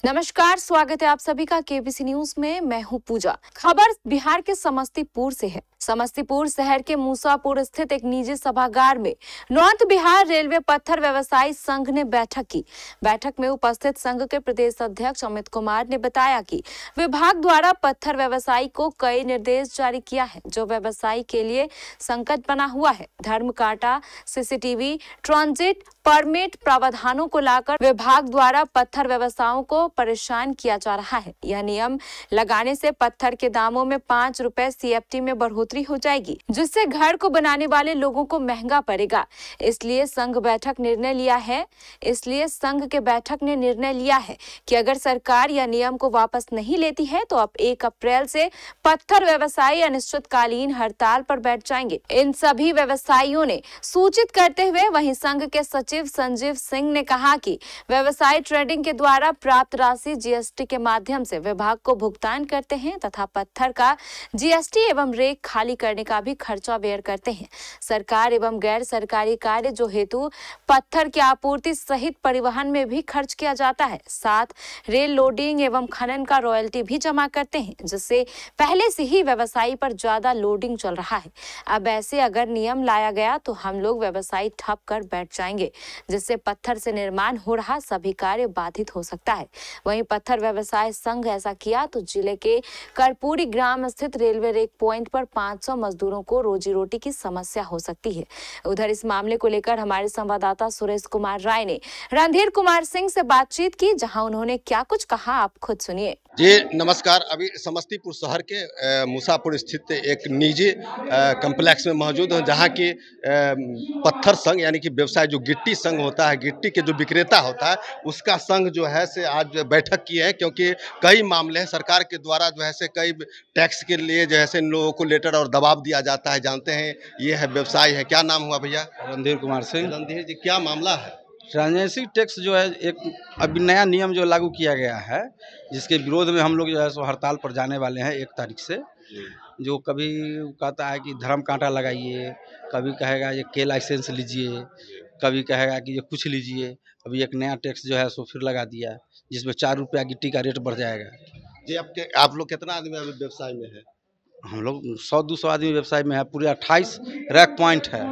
नमस्कार, स्वागत है आप सभी का केबीसी न्यूज में। मैं हूं पूजा। खबर बिहार के समस्तीपुर से है। समस्तीपुर शहर के मूसापुर स्थित एक निजी सभागार में नॉर्थ बिहार रेलवे पत्थर व्यवसायी संघ ने बैठक की। बैठक में उपस्थित संघ के प्रदेश अध्यक्ष अमित कुमार ने बताया कि विभाग द्वारा पत्थर व्यवसायी को कई निर्देश जारी किया है, जो व्यवसायी के लिए संकट बना हुआ है। धर्म कांटा, सीसीटीवी, ट्रांजिट परमिट प्रावधानों को लाकर विभाग द्वारा पत्थर व्यवसायों को परेशान किया जा रहा है। यह नियम लगाने से पत्थर के दामों में 5 रुपए CFT में बढ़ोतरी हो जाएगी, जिससे घर को बनाने वाले लोगों को महंगा पड़ेगा। इसलिए संघ के बैठक ने निर्णय लिया है कि अगर सरकार यह नियम को वापस नहीं लेती है तो अब 1 अप्रैल से पत्थर व्यवसायी अनिश्चितकालीन हड़ताल पर बैठ जाएंगे। इन सभी व्यवसायियों ने सूचित करते हुए वहीं संघ के सचिव संजीव सिंह ने कहा कि व्यवसायी ट्रेडिंग के द्वारा प्राप्त राशि GST के माध्यम से विभाग को भुगतान करते हैं तथा पत्थर का GST एवं रेक खाली करने का भी खर्चा बेयर करते हैं। सरकार एवं गैर सरकारी कार्य जो हेतु पत्थर की आपूर्ति सहित परिवहन में भी खर्च किया जाता है, साथ रेल लोडिंग एवं खनन का रॉयल्टी भी जमा करते हैं, जिससे पहले से ही व्यवसायी पर ज्यादा लोडिंग चल रहा है। अब ऐसे अगर नियम लाया गया तो हम लोग व्यवसायी ठप कर बैठ जाएंगे, जिससे पत्थर से निर्माण हो रहा सभी कार्य बाधित हो सकता है। वहीं पत्थर व्यवसाय संघ ऐसा किया तो जिले के कर्पूरी ग्राम स्थित रेलवे रेक पॉइंट पर 500 मजदूरों को रोजी रोटी की समस्या हो सकती है। उधर इस मामले को लेकर हमारे संवाददाता सुरेश कुमार राय ने रणधीर कुमार सिंह से बातचीत की, जहां उन्होंने क्या कुछ कहा आप खुद सुनिए। जी नमस्कार। अभी समस्तीपुर शहर के मूसापुर स्थित एक निजी कम्प्लेक्स में मौजूद हूँ, जहाँ की पत्थर संघ यानी कि व्यवसाय जो गिट्टी संघ होता है, गिट्टी के जो विक्रेता होता है, उसका संघ जो है से आज बैठक की है, क्योंकि कई मामले हैं सरकार के द्वारा जो है से कई टैक्स के लिए जो है से इन लोगों को लेटर और दबाव दिया जाता है। जानते हैं ये है व्यवसाय है। क्या नाम हुआ भैया? रणधीर कुमार सिंह। रणधीर जी, क्या मामला है? ट्रांजेंसी टैक्स जो है एक अभी नया नियम जो लागू किया गया है, जिसके विरोध में हम लोग जो है सो हड़ताल पर जाने वाले हैं 1 तारीख से। जो कभी कहता है कि धर्म कांटा लगाइए, कभी कहेगा ये के लाइसेंस लीजिए, कभी कहेगा कि ये कुछ लीजिए। अभी एक नया टैक्स जो है सो फिर लगा दिया है, जिसमें 4 रुपया गिट्टी का रेट बढ़ जाएगा। जी आप लोग कितना आदमी अभी व्यवसाय में है? हम लोग 100-200 आदमी व्यवसाय में है। पूरे 28 रैक पॉइंट है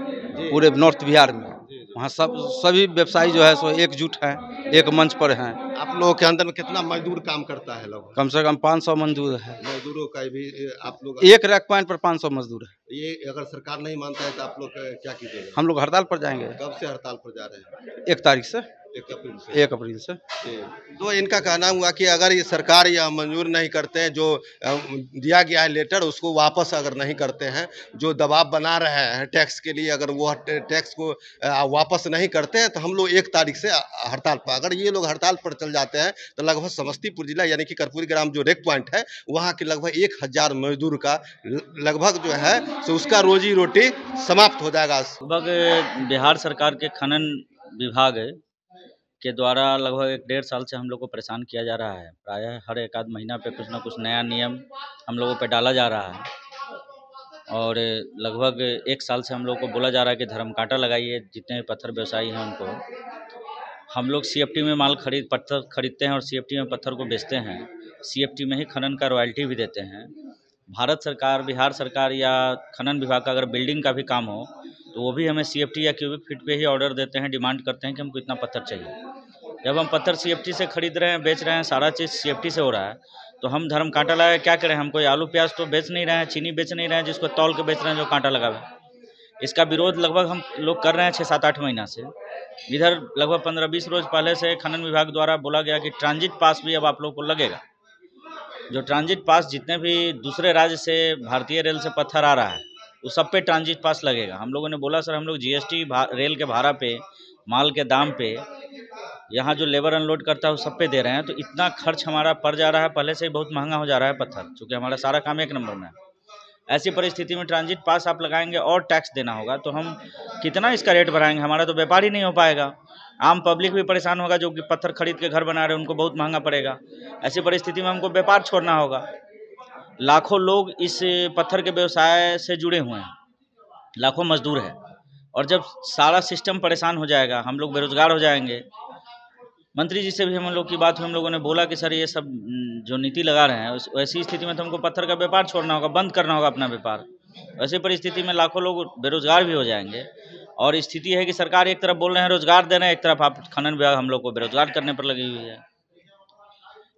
पूरे नॉर्थ बिहार में। वहाँ सभी व्यवसायी जो है सो एकजुट हैं, एक मंच पर हैं। आप लोगों के अंदर में कितना मजदूर काम करता है? लगभग कम से कम 500 मजदूर है। मजदूरों का भी आप लोग एक रैक पॉइंट पर 500 मजदूर है। ये अगर सरकार नहीं मानता है तो आप लोग क्या कीजिएगा? हम लोग हड़ताल पर जाएंगे। कब से हड़ताल पर जा रहे हैं? 1 तारीख से। 1 अप्रैल से। तो इनका कहना हुआ कि अगर ये सरकार यह मंजूर नहीं करते हैं, जो दिया गया है लेटर उसको वापस अगर नहीं करते हैं, जो दबाव बना रहे हैं टैक्स के लिए, अगर वो टैक्स को वापस नहीं करते हैं तो हम लोग 1 तारीख से हड़ताल पर। अगर ये लोग हड़ताल पर चल जाते हैं तो लगभग समस्तीपुर जिला यानी कि कर्पूरी ग्राम जो रेक पॉइंट है, वहाँ के लगभग 1000 मजदूर का लगभग जो है तो उसका रोजी रोटी समाप्त हो जाएगा। लगभग बिहार सरकार के खनन विभाग के द्वारा लगभग 1-1.5 साल से हम लोग को परेशान किया जा रहा है। प्रायः हर 1 आध महीना पे कुछ ना कुछ नया नियम हम लोगों पे डाला जा रहा है और लगभग 1 साल से हम लोग को बोला जा रहा है कि धर्म कांटा लगाइए। जितने भी पत्थर व्यवसायी हैं उनको हम लोग CFT में पत्थर खरीदते हैं और CFT में पत्थर को बेचते हैं। CFT में ही खनन का रॉयल्टी भी देते हैं। भारत सरकार, बिहार सरकार या खनन विभाग का अगर बिल्डिंग का भी काम हो तो वो भी हमें CFT या क्यूबिक फीट पे ही ऑर्डर देते हैं, डिमांड करते हैं कि हमको इतना पत्थर चाहिए। जब हम पत्थर CFT से खरीद रहे हैं, बेच रहे हैं, सारा चीज़ CFT से हो रहा है, तो हम धर्म कांटा लगा क्या करें? हम कोई आलू प्याज तो बेच नहीं रहे हैं, चीनी बेच नहीं रहे हैं जिसको तौल के बेच रहे हैं जो कांटा लगावे। इसका विरोध लगभग हम लोग कर रहे हैं 6-7-8 महीना से। इधर लगभग 15-20 रोज पहले से खनन विभाग द्वारा बोला गया कि ट्रांजिट पास भी अब आप लोग को लगेगा। जो ट्रांजिट पास जितने भी दूसरे राज्य से भारतीय रेल से पत्थर आ रहा है उस सब पे ट्रांजिट पास लगेगा। हम लोगों ने बोला सर हम लोग GST रेल के भाड़ा पे, माल के दाम पे, यहाँ जो लेबर अनलोड करता है उस सब पे दे रहे हैं, तो इतना खर्च हमारा पड़ जा रहा है। पहले से ही बहुत महंगा हो जा रहा है पत्थर, क्योंकि हमारा सारा काम 1 नंबर में है। ऐसी परिस्थिति में ट्रांजिट पास आप लगाएंगे और टैक्स देना होगा, तो हम कितना इसका रेट बढ़ाएंगे? हमारा तो व्यापार ही नहीं हो पाएगा। आम पब्लिक भी परेशान होगा, जो कि पत्थर खरीद के घर बना रहे हैं उनको बहुत महंगा पड़ेगा। ऐसी परिस्थिति में हमको व्यापार छोड़ना होगा। लाखों लोग इस पत्थर के व्यवसाय से जुड़े हुए हैं, लाखों मजदूर हैं, और जब सारा सिस्टम परेशान हो जाएगा, हम लोग बेरोजगार हो जाएंगे, मंत्री जी से भी हम लोग की बात हुई, हम लोगों ने बोला कि सर ये सब जो नीति लगा रहे हैं वैसी स्थिति में तो हमको पत्थर का व्यापार छोड़ना होगा, बंद करना होगा अपना व्यापार। वैसे परिस्थिति में लाखों लोग बेरोजगार भी हो जाएंगे। और स्थिति है कि सरकार एक तरफ बोल रहे हैं रोजगार दे रहे हैं, एक तरफ आप खनन विभाग हम लोग को बेरोजगार करने पर लगी हुई है।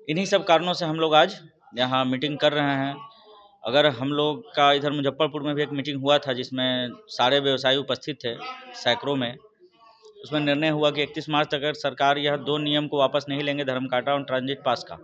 इन्हीं सब कारणों से हम लोग आज यहाँ मीटिंग कर रहे हैं। अगर हम लोग का इधर मुजफ्फरपुर में भी एक मीटिंग हुआ था जिसमें सारे व्यवसायी उपस्थित थे, सैकड़ों में। उसमें निर्णय हुआ कि 31 मार्च तक अगर सरकार यह 2 नियम को वापस नहीं लेंगे, धर्म कांटा और ट्रांजिट पास का,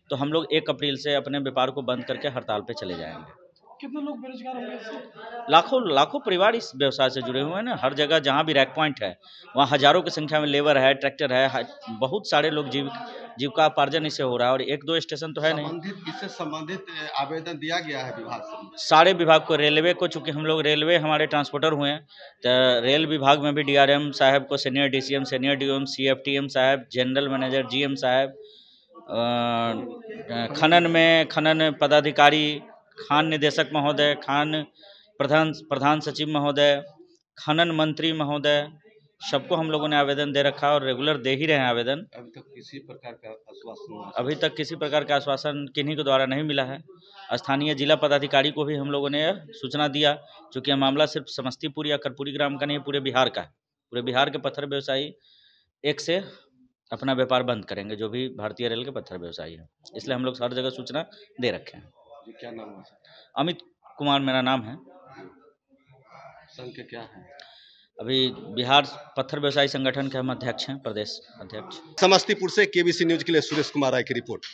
तो हम लोग 1 अप्रैल से अपने व्यापार को बंद करके हड़ताल पे चले जाएंगे। कितने लोग बेरोजगार होंगे इससे? लाखों परिवार इस व्यवसाय से जुड़े हुए हैं ना। हर जगह जहाँ भी रैक पॉइंट है वहाँ हजारों की संख्या में लेबर है, ट्रैक्टर है, बहुत सारे लोग जीविकापार्जन इससे हो रहा है। और 1-2 स्टेशन तो है नहीं। इससे संबंधित आवेदन दिया गया है विभाग से? सारे विभाग को, रेलवे को, चूँकि हम लोग रेलवे हमारे ट्रांसपोर्टर हुए हैं, तो रेल विभाग में भी डीआरएम साहब को, सीनियर डीसीएम, सीनियर डीओएम, सीएफटीएम साहब, जनरल मैनेजर, जीएम साहब, खनन पदाधिकारी, खान निदेशक महोदय, खान प्रधान सचिव महोदय, खनन मंत्री महोदय, सबको हम लोगों ने आवेदन दे रखा और रेगुलर दे ही रहे हैं आवेदन। अभी तक किसी प्रकार का आश्वासन किन्हीं के द्वारा नहीं मिला है। स्थानीय जिला पदाधिकारी को भी हम लोगों ने सूचना दिया, चूँकि यह मामला सिर्फ समस्तीपुर या कर्पूरी ग्राम का नहीं, पूरे बिहार का है। पूरे बिहार के पत्थर व्यवसायी 1 से अपना व्यापार बंद करेंगे, जो भी भारतीय रेल के पत्थर व्यवसायी हैं। इसलिए हम लोग हर जगह सूचना दे रखे हैं। क्या नाम है? अमित कुमार मेरा नाम है। संघ के क्या है? अभी बिहार पत्थर व्यवसायी संगठन के हम अध्यक्ष हैं, प्रदेश अध्यक्ष। समस्तीपुर से केबीसी न्यूज के लिए सुरेश कुमार राय की रिपोर्ट।